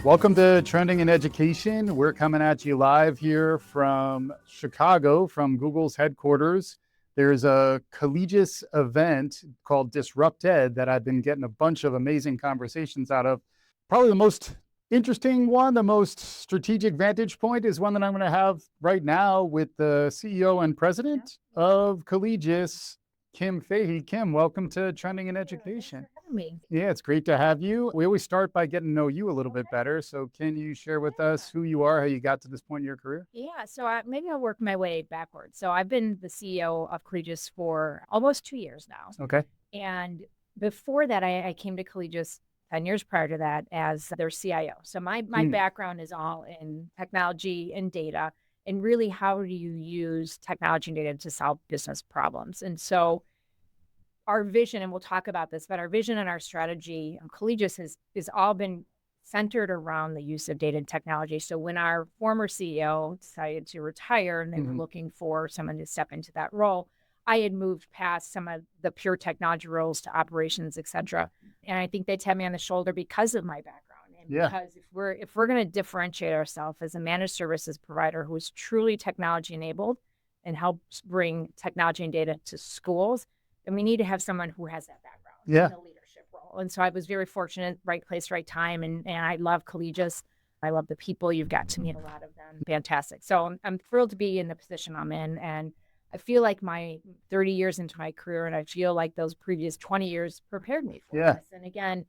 Welcome to Trending in Education. We're coming at you live here from Chicago, from Google's headquarters. There's a Collegis event called DisruptED that I've been getting a bunch of amazing conversations out of. Probably the most interesting one, the most strategic vantage point is one that I'm going to have right now with the CEO and president of Collegis, Kim Fahey. Kim, welcome to Trending in Education. Thanks for having me. Yeah, it's great to have you. We always start by getting to know you a little bit better. So can you share with us who you are, how you got to this point in your career? Yeah, so maybe I'll work my way backwards. So I've been the CEO of Collegis for almost 2 years now. Okay. And before that, I came to Collegis 10 years prior to that as their CIO. So my background is all in technology and data, and really how do you use technology and data to solve business problems. And so our vision, and we'll talk about this, but our vision and our strategy on Collegis has all been centered around the use of data and technology. So when our former CEO decided to retire and they were looking for someone to step into that role, I had moved past some of the pure technology roles to operations, et cetera. And I think they tapped me on the shoulder because of my background. And because if we're going to differentiate ourselves as a managed services provider who is truly technology enabled and helps bring technology and data to schools, then we need to have someone who has that background in a leadership role. And so I was very fortunate, right place, right time. And I love Collegis. I love the people. You've got to meet a lot of them. Fantastic. So I'm thrilled to be in the position I'm in. And I feel like my 30 years into my career, and I feel like those previous 20 years prepared me for this. And again,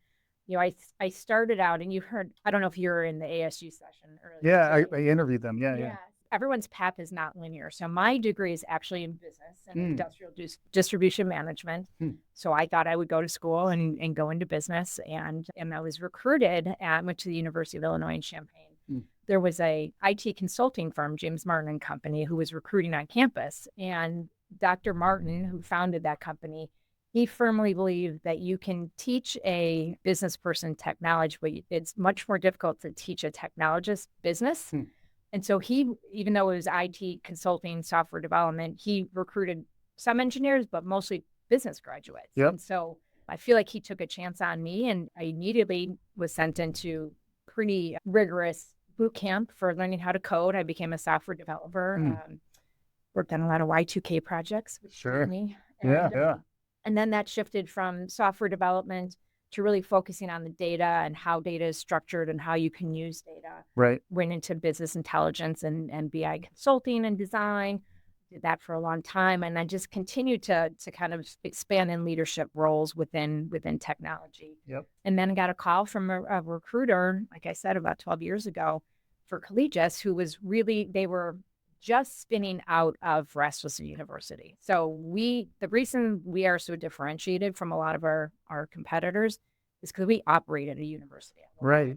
I started out, and you heard, I don't know if you were in the ASU session earlier. Yeah, I interviewed them. Yeah. Everyone's path is not linear. So my degree is actually in business and industrial distribution management. So I thought I would go to school and go into business. And I was recruited went to the University of Illinois in Champaign. There was a IT consulting firm, James Martin and Company, who was recruiting on campus. And Dr. Martin, who founded that company, he firmly believed that you can teach a business person technology, but it's much more difficult to teach a technologist business. And so he, even though it was IT consulting, software development, he recruited some engineers, but mostly business graduates. And so I feel like he took a chance on me, and I immediately was sent into pretty rigorous boot camp for learning how to code. I became a software developer, worked on a lot of Y2K projects, which me. And then that shifted from software development to really focusing on the data and how data is structured and how you can use data. Went into business intelligence and BI consulting and design, did that for a long time. And I just continued to kind of expand in leadership roles within technology. And then got a call from a recruiter, like I said, about 12 years ago for Collegis, who was really, they were just spinning out of Rasmussen University. So the reason we are so differentiated from a lot of our competitors is because we operate at a university.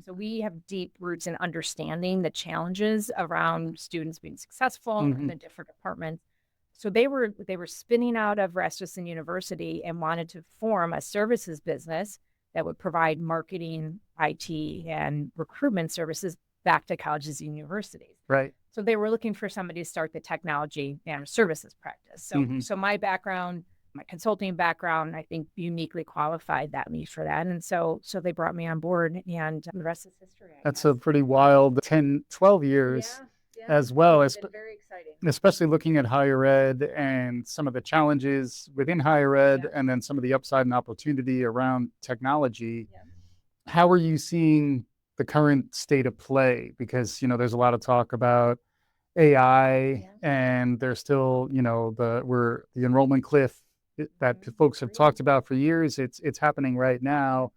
So we have deep roots in understanding the challenges around students being successful in the different departments. So they were spinning out of Rasmussen University and wanted to form a services business that would provide marketing, IT, and recruitment services back to colleges and universities. So they were looking for somebody to start the technology and services practice. So my background, my consulting background, I think uniquely qualified me for that. And so they brought me on board, and the rest is history. That's a pretty wild 10, 12 years as well. It's been very exciting. Especially looking at higher ed and some of the challenges within higher ed and then some of the upside and opportunity around technology. How are you seeing the current state of play? Because, there's a lot of talk about AI and there's still, the enrollment cliff that folks have talked about for years. It's happening right now.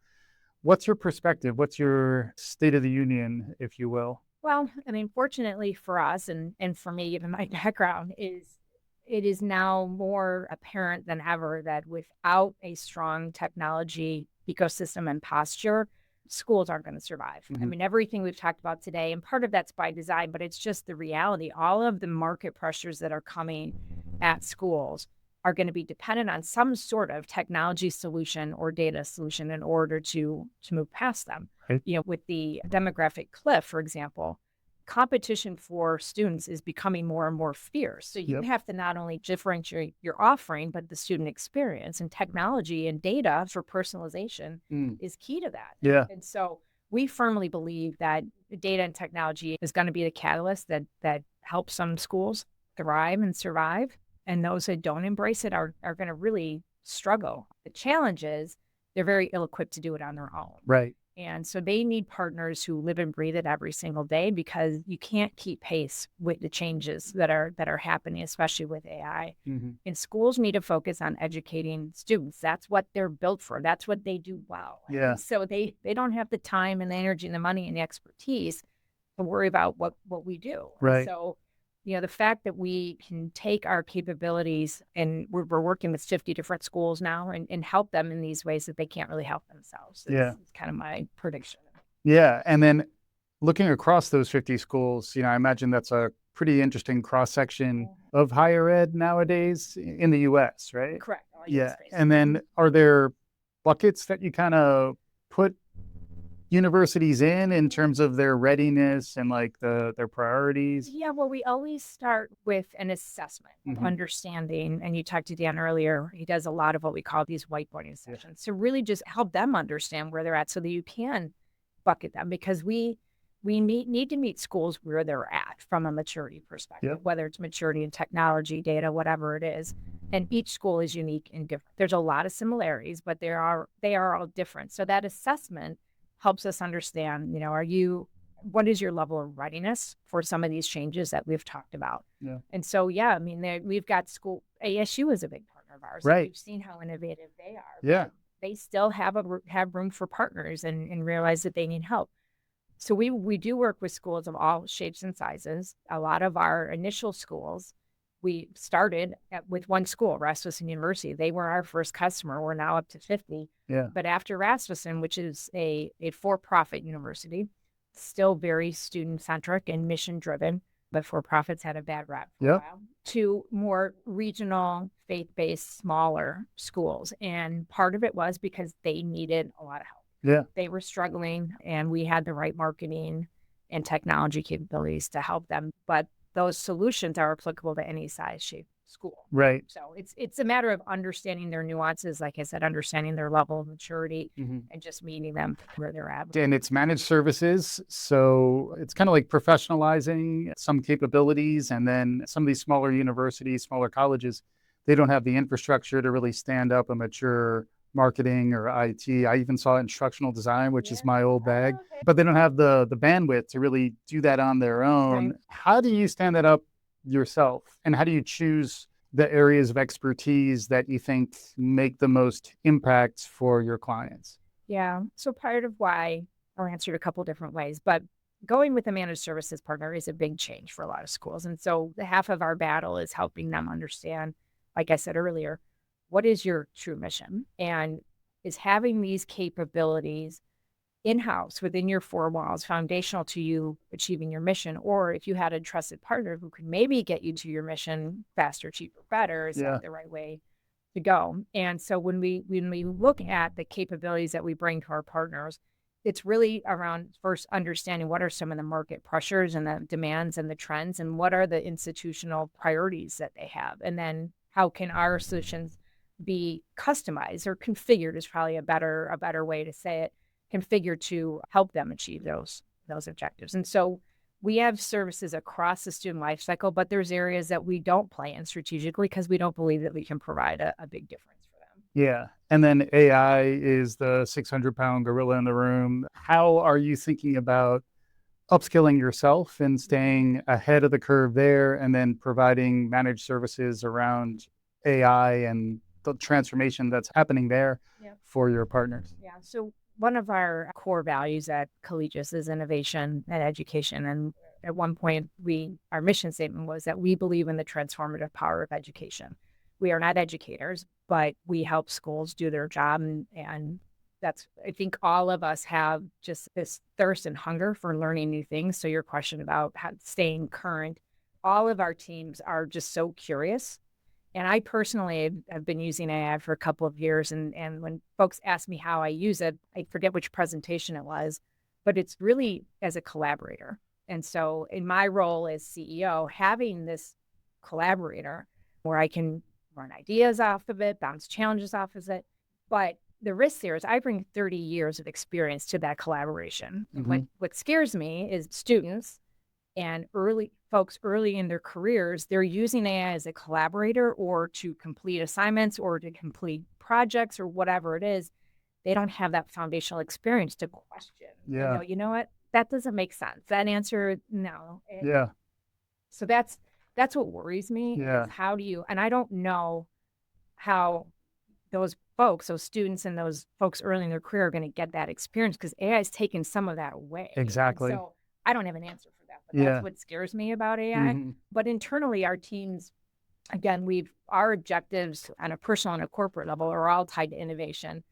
What's your perspective? What's your state of the union, if you will? Well, I mean, fortunately for us and for me, given my background, it is now more apparent than ever that without a strong technology ecosystem and posture, schools aren't going to survive. I mean, everything we've talked about today, and part of that's by design, but it's just the reality. All of the market pressures that are coming at schools are going to be dependent on some sort of technology solution or data solution in order to move past them. With the demographic cliff, for example, competition for students is becoming more and more fierce. So you have to not only differentiate your offering, but the student experience, and technology and data for personalization is key to that. And so we firmly believe that data and technology is going to be the catalyst that helps some schools thrive and survive. And those that don't embrace it are going to really struggle. The challenge is they're very ill-equipped to do it on their own. Right. And so they need partners who live and breathe it every single day, because you can't keep pace with the changes that are happening, especially with AI. And schools need to focus on educating students. That's what they're built for. That's what they do well. Yeah. And so they don't have the time and the energy and the money and the expertise to worry about what we do. Right. And so, the fact that we can take our capabilities, and we're working with 50 different schools now, and help them in these ways that they can't really help themselves. It's kind of my prediction. Yeah. And then looking across those 50 schools, I imagine that's a pretty interesting cross-section of higher ed nowadays in the US, right? Correct. Yeah. And then are there buckets that you kind of put universities in terms of their readiness and like their priorities? Yeah, well, we always start with an assessment of understanding. And you talked to Dan earlier. He does a lot of what we call these whiteboarding sessions to really just help them understand where they're at, so that you can bucket them, because we need to meet schools where they're at from a maturity perspective, whether it's maturity in technology, data, whatever it is. And each school is unique and different. There's a lot of similarities, but they are all different. So that assessment helps us understand, what is your level of readiness for some of these changes that we've talked about? Yeah. And so, we've got ASU is a big partner of ours. Right. We've seen how innovative they are. Yeah. They still have room for partners and realize that they need help. So we do work with schools of all shapes and sizes. A lot of our initial schools, we started with one school, Rasmussen University. They were our first customer. We're now up to 50. Yeah. But after Rasmussen, which is a for-profit university, still very student-centric and mission-driven, but for-profits had a bad rap for a while, to more regional, faith-based, smaller schools. And part of it was because they needed a lot of help. Yeah. They were struggling, and we had the right marketing and technology capabilities to help them. But those solutions are applicable to any size, shape, school. Right. So it's a matter of understanding their nuances, like I said, understanding their level of maturity, and just meeting them where they're at. And it's managed services. So it's kind of like professionalizing some capabilities. And then some of these smaller universities, smaller colleges, they don't have the infrastructure to really stand up a mature marketing or IT. I even saw instructional design, which is my old bag, but they don't have the bandwidth to really do that on their own. Right. How do you stand that up yourself? And how do you choose the areas of expertise that you think make the most impact for your clients? Yeah. So part of why, I'll answer it a couple different ways, but going with a managed services partner is a big change for a lot of schools. And so the half of our battle is helping them understand, like I said earlier, what is your true mission? And is having these capabilities in-house within your four walls foundational to you achieving your mission? Or if you had a trusted partner who could maybe get you to your mission faster, cheaper, better, is that the right way to go? And so when we look at the capabilities that we bring to our partners, it's really around first understanding what are some of the market pressures and the demands and the trends, and what are the institutional priorities that they have. And then how can our solutions be customized, or configured is probably a better way to say it, configured to help them achieve those objectives. And so we have services across the student life cycle, but there's areas that we don't play in strategically because we don't believe that we can provide a big difference for them. Yeah. And then AI is the 600-pound gorilla in the room. How are you thinking about upskilling yourself and staying ahead of the curve there, and then providing managed services around AI and the transformation that's happening there for your partners? Yeah. So one of our core values at Collegis is innovation and education. And at one point, our mission statement was that we believe in the transformative power of education. We are not educators, but we help schools do their job. And that's, I think all of us have just this thirst and hunger for learning new things. So your question about staying current, all of our teams are just so curious. And I personally have been using AI for a couple of years. And when folks ask me how I use it, I forget which presentation it was, but it's really as a collaborator. And so in my role as CEO, having this collaborator where I can run ideas off of it, bounce challenges off of it, but the risk there is I bring 30 years of experience to that collaboration. What scares me is students and folks early in their careers, they're using AI as a collaborator or to complete assignments or to complete projects or whatever it is. They don't have that foundational experience to question. Yeah. You know what? That doesn't make sense. That answer, no. Yeah. So that's what worries me. Yeah. Is how do you, and I don't know how those folks, those students and those folks early in their career are going to get that experience because AI is taking some of that away. Exactly. And so I don't have an answer for that, but that's what scares me about AI. But internally, our teams, again, our objectives on a personal and a corporate level are all tied to innovation.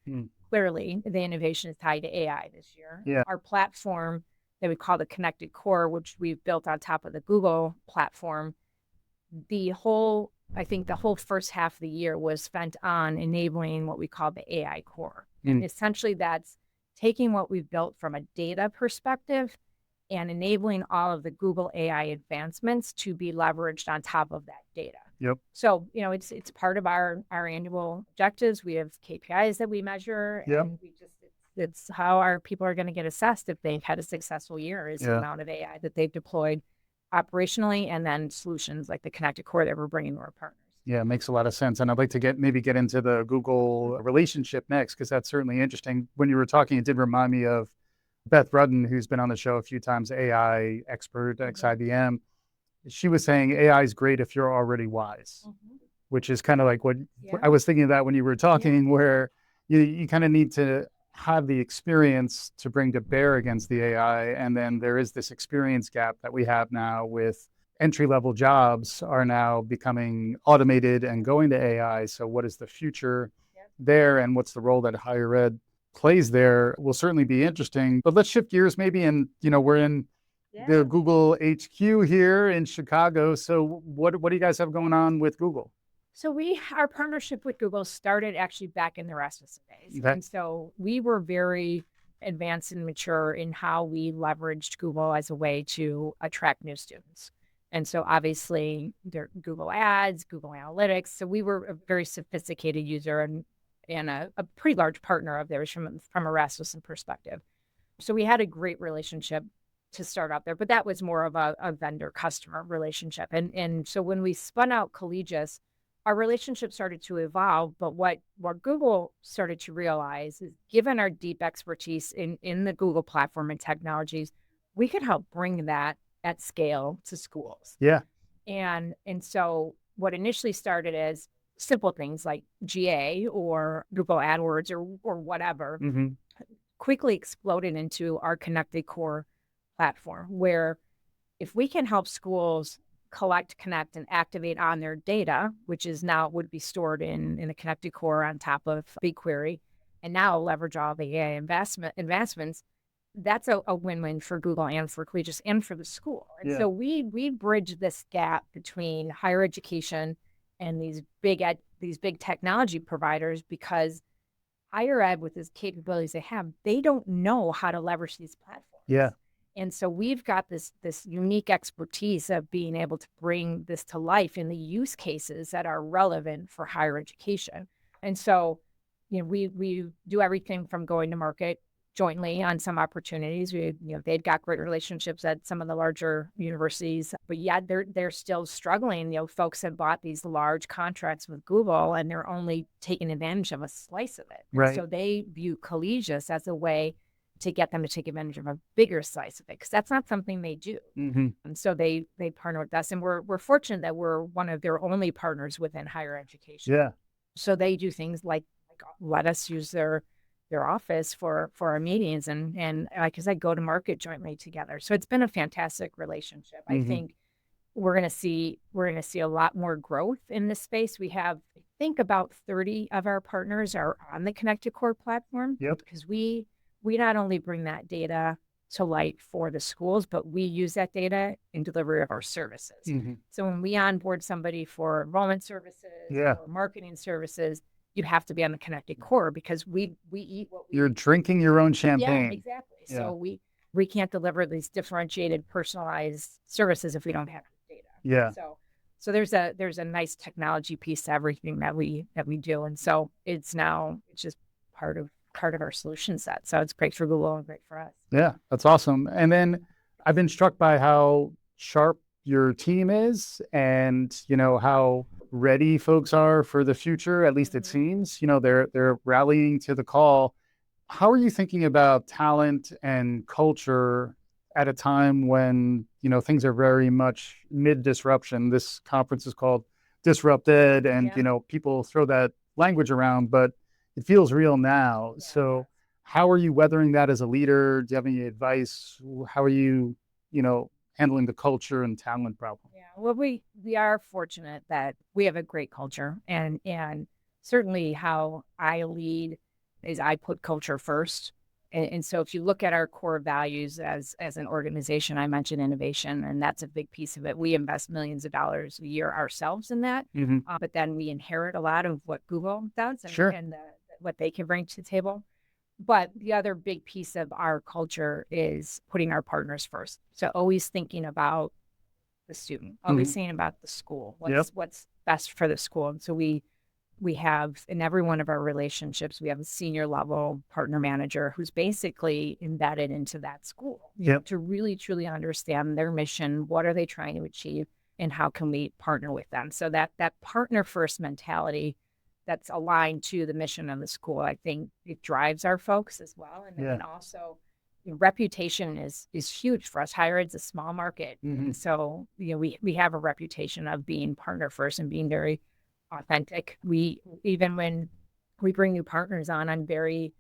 Clearly, the innovation is tied to AI this year. Yeah. Our platform that we call the Connected Core, which we've built on top of the Google platform, I think the whole first half of the year was spent on enabling what we call the AI core. And essentially that's taking what we've built from a data perspective and enabling all of the Google AI advancements to be leveraged on top of that data. Yep. So, it's part of our annual objectives. We have KPIs that we measure. Yep. And it's how our people are going to get assessed if they've had a successful year is the amount of AI that they've deployed operationally, and then solutions like the Connected Core that we're bringing to our partners. Yeah, it makes a lot of sense. And I'd like to get into the Google relationship next, because that's certainly interesting. When you were talking, it did remind me of Beth Rudden, who's been on the show a few times, AI expert, ex-IBM. She was saying AI is great if you're already wise, which is kind of like what I was thinking of that when you were talking, where you kind of need to have the experience to bring to bear against the AI. And then there is this experience gap that we have now with entry-level jobs are now becoming automated and going to AI. So what is the future there, and what's the role that higher ed plays there will certainly be interesting. But let's shift gears maybe, and we're in the Google HQ here in Chicago. So what do you guys have going on with Google? So our partnership with Google started actually back in the Rasmussen days. Okay. And so we were very advanced and mature in how we leveraged Google as a way to attract new students. And so obviously there Google Ads, Google Analytics. So we were a very sophisticated user and a pretty large partner of theirs from a Rasmussen perspective. So we had a great relationship to start out there, but that was more of a vendor-customer relationship. And so when we spun out Collegis, our relationship started to evolve, but what Google started to realize is, given our deep expertise in the Google platform and technologies, we could help bring that at scale to schools. Yeah. And so what initially started as simple things like GA or Google AdWords or whatever, quickly exploded into our Connected Core platform, where if we can help schools collect, connect, and activate on their data, which is now would be stored in the Connected Core on top of BigQuery, and now leverage all the AI investments, that's a win-win for Google and for Collegis and for the school. And so we bridge this gap between higher education and these big technology providers, because higher ed, with the capabilities they have, they don't know how to leverage these platforms. Yeah. And so we've got this unique expertise of being able to bring this to life in the use cases that are relevant for higher education. And so, we do everything from going to market jointly on some opportunities. They've got great relationships at some of the larger universities, but yet they're still struggling. Folks have bought these large contracts with Google and they're only taking advantage of a slice of it. Right. So they view Collegis as a way to get them to take advantage of a bigger slice of it, because that's not something they do. And so they partner with us, and we're fortunate that we're one of their only partners within higher education. Yeah. So they do things like let us use their office for our meetings, and like I said, go to market jointly together. So it's been a fantastic relationship. I think we're going to see a lot more growth in this space. We have, I think, about 30 of our partners are on the Connected Core platform. Yep. Because we not only bring that data to light for the schools, but we use that data in delivery of our services. So when we onboard somebody for enrollment services or marketing services, you have to be on the Connected Core, because we eat what we You're drinking your own champagne. Yeah, exactly. Yeah. So we can't deliver these differentiated, personalized services if we don't have data. Yeah. So there's a nice technology piece to everything that we do. And so it's just part of our solution set. So it's great for Google and great for us. Yeah, that's awesome. And then I've been struck by how sharp your team is and, how ready folks are for the future. At least it seems, they're rallying to the call. How are you thinking about talent and culture at a time when, things are very much mid-disruption? This conference is called DisruptED, and, people throw that language around, but it feels real now. Yeah. So how are you weathering that as a leader? Do you have any advice? How are you, handling the culture and talent problem? Yeah, well, we are fortunate that we have a great culture, and certainly how I lead is I put culture first. And so if you look at our core values as an organization, I mentioned innovation, and that's a big piece of it. We invest millions of dollars a year ourselves in that, but then we inherit a lot of what Google does and what they can bring to the table. But the other big piece of our culture is putting our partners first. So always thinking about the student, always thinking about the school, what's best for the school. And so we have in every one of our relationships, we have a senior level partner manager who's basically embedded into that school to really, truly understand their mission. What are they trying to achieve and how can we partner with them? So that partner first mentality that's aligned to the mission of the school, I think it drives our folks as well. And then also reputation is huge for us. Higher ed's a small market. So, we have a reputation of being partner first and being very authentic. Even when we bring new partners on, I'm very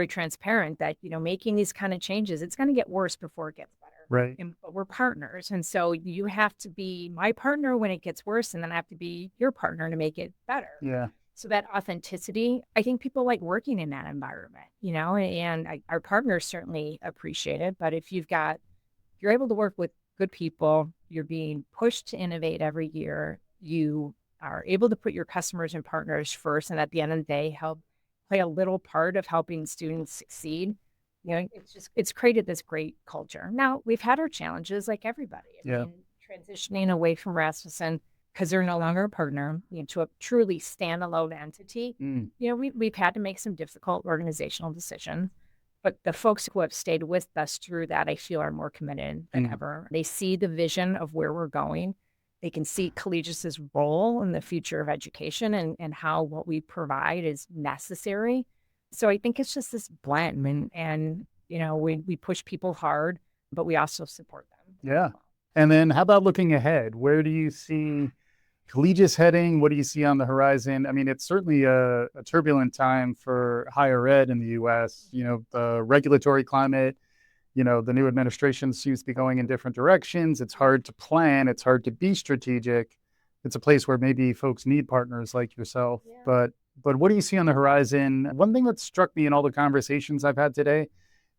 transparent that, making these kind of changes, it's going to get worse before it gets better. Right. But we're partners. And so you have to be my partner when it gets worse, and then I have to be your partner to make it better. Yeah. So that authenticity, I think people like working in that environment, and our partners certainly appreciate it. But if you're able to work with good people, you're being pushed to innovate every year, you are able to put your customers and partners first, and at the end of the day, help play a little part of helping students succeed. It's created this great culture. Now, we've had our challenges like everybody. I mean, transitioning away from Rasmussen, because they're no longer a partner, to a truly standalone entity. We've had to make some difficult organizational decisions, but the folks who have stayed with us through that, I feel, are more committed than ever. They see the vision of where we're going. They can see Collegis' role in the future of education and how what we provide is necessary. So I think it's just this blend, and we push people hard, but we also support them. Yeah. And then how about looking ahead? Where do you see Collegis heading? What do you see on the horizon? I mean, it's certainly a turbulent time for higher ed in the U.S. The regulatory climate, the new administration seems to be going in different directions. It's hard to plan. It's hard to be strategic. It's a place where maybe folks need partners like yourself. But what do you see on the horizon? One thing that struck me in all the conversations I've had today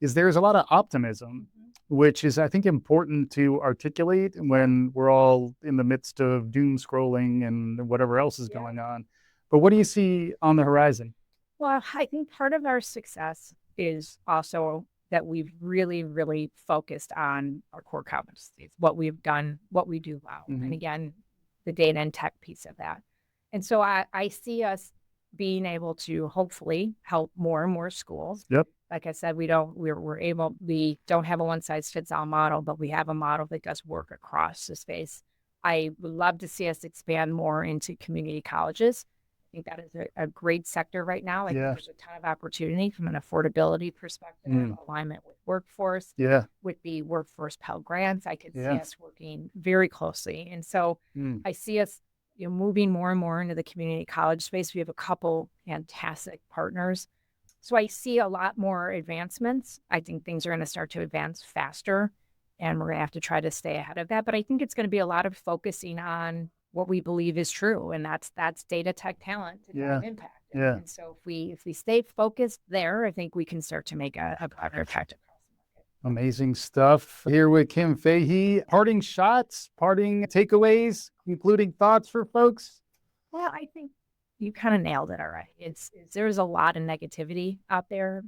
is there's a lot of optimism, which is, I think, important to articulate when we're all in the midst of doom scrolling and whatever else is going on. But what do you see on the horizon? Well, I think part of our success is also that we've really, really focused on our core competencies, what we've done, what we do well. And again, the data and tech piece of that. And so I see us being able to hopefully help more and more schools. Like I said, we don't have a one size fits all model, but we have a model that does work across the space. I would love to see us expand more into community colleges. I think that is a great sector right now. I think there's a ton of opportunity from an affordability perspective, alignment with workforce, with the workforce Pell Grants. I could see us working very closely. And so I see us moving more and more into the community college space. We have a couple fantastic partners. So I see a lot more advancements. I think things are going to start to advance faster, and we're going to have to try to stay ahead of that. But I think it's going to be a lot of focusing on what we believe is true, and that's data tech talent to drive impact. And so if we stay focused there, I think we can start to make a broader impact across the market. Amazing stuff. Here with Kim Fahey. Parting shots, parting takeaways, concluding thoughts for folks? Well, I think you kind of nailed it already. There's a lot of negativity out there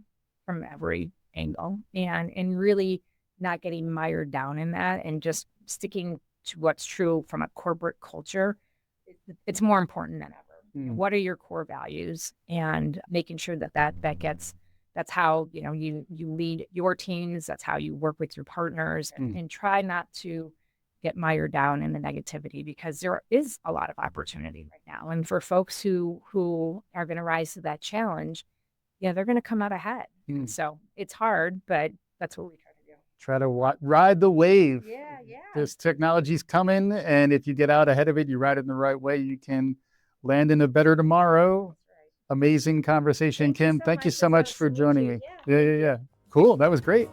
from every angle, and really not getting mired down in that and just sticking to what's true from a corporate culture. It's more important than ever. What are your core values? And making sure that gets, that's how, you lead your teams. That's how you work with your partners, and try not to get mired down in the negativity, because there is a lot of opportunity right now. And for folks who are going to rise to that challenge, they're going to come out ahead. So it's hard, but that's what we try to do. Try to ride the wave. Yeah. This technology's coming, and if you get out ahead of it, you ride it in the right way, you can land in a better tomorrow. Right. Amazing conversation, Kim. Thank you so much for joining me. Yeah. Cool. That was great.